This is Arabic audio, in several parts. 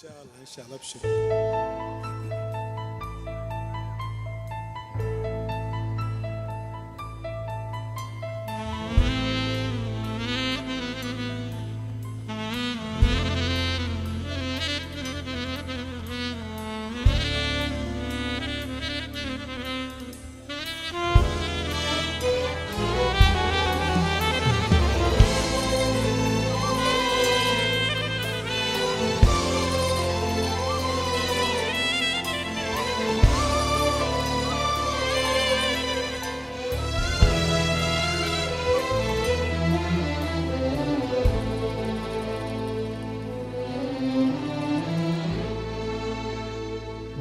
شاء الله ان شاء الله ابشر.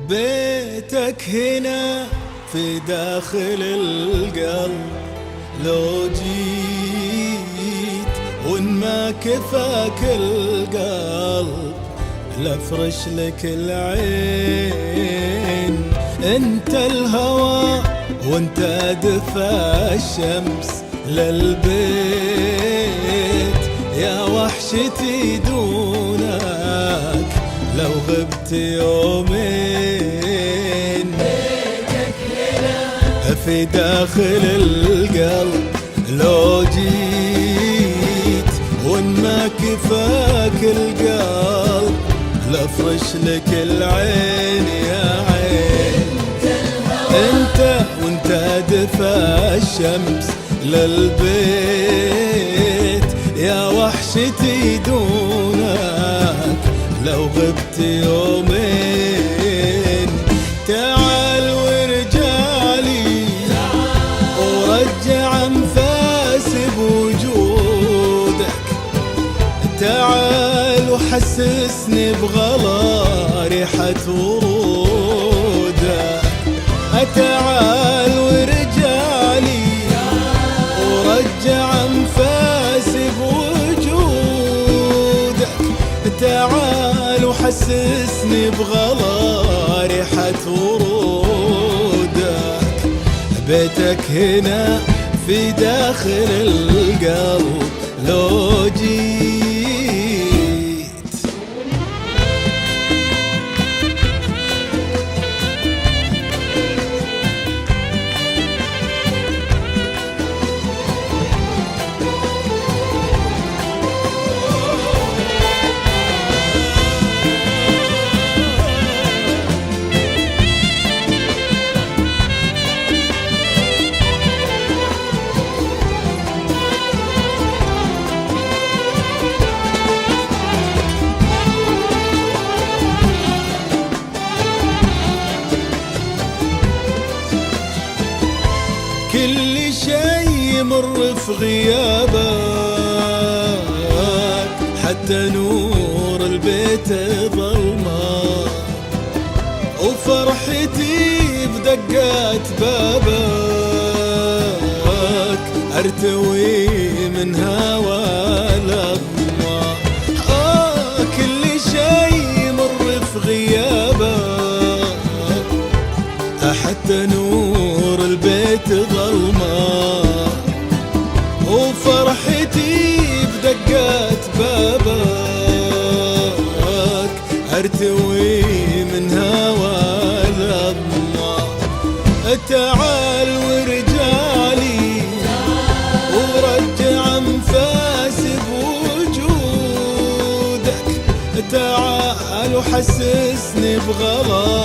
بيتك هنا في داخل القلب، لو جيت وان ما كفاك القلب لافرش لك العين. انت الهوى وانت دفا الشمس للبيت، يا وحشتي دونك لو غبت يومين. بيتك هنا في داخل القلب، لو جيت وان ما كفاك القلب لافرش لك العين يا عين. انت وانت دفا الشمس للبيت، يا وحشتي دونك لو غبت يومين. تعال ورجالي ورجع انفاسي بوجودك، تعال وحسسني بغلا ريحة ورودك. تعال ورجالي ورجع انفاسي بوجودك، تعال وحسسني بغلا ريحة ورودك. بيتك هنا في داخل القلب، لو جيت. كل شي يمر في غيابك، حتى نور البيت ظلمة، وفرحتي بدقات بابك ارتوي من هوى لظمة. كل شي يمر في غيابك، حتى نور البيت ظلمة، وفرحتي بدقات بابك ارتوي من هوى لظمة. تعال ورجالي ورجع انفاسي بوجودك، تعال وحسسني بغلا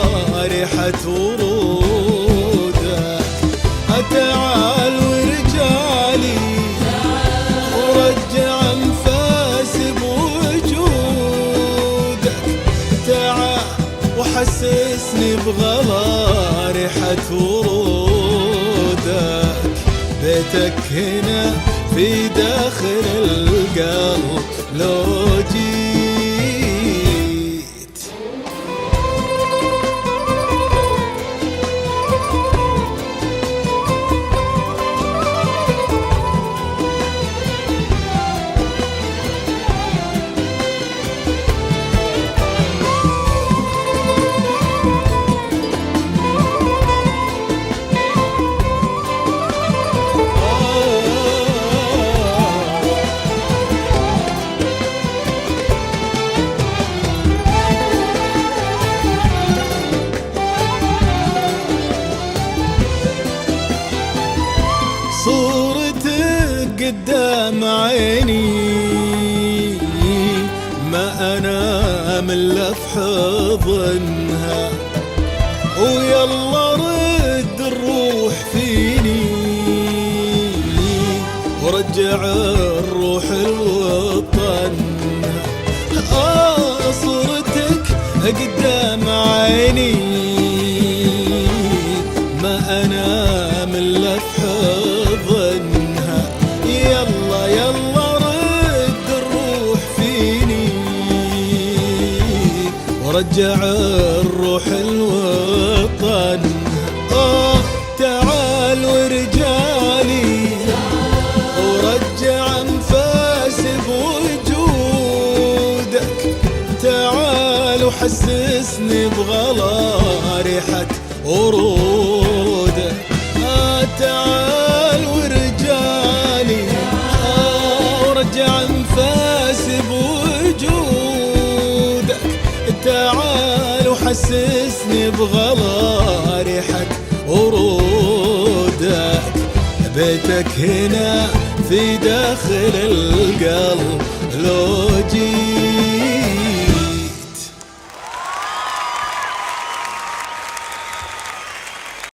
ريحة ورودك. تعال ورجالي ورجع انفاسي بوجودك، تعال وحسسني بغلا ريحة ورودك. بيتك هنا في داخل القلب، لو جيت. أنام إلا في حضنها. ويلا رد الروح فيني ورجع الروح لوطنها. صورتك قدام عيني ما أنام إلا في حضنها. يلا يلا رد الروح فيني ورجع الروح لوطنها. تعال ورجالي ورجع انفاس بوجودك. تعال وحسسني بغلا ريحة ورودك. تعال ورجالي ورجع انفاس بوجودك. تعال وحسسني بغلا ريحة ورودك. بيتك هنا في داخل القلب لو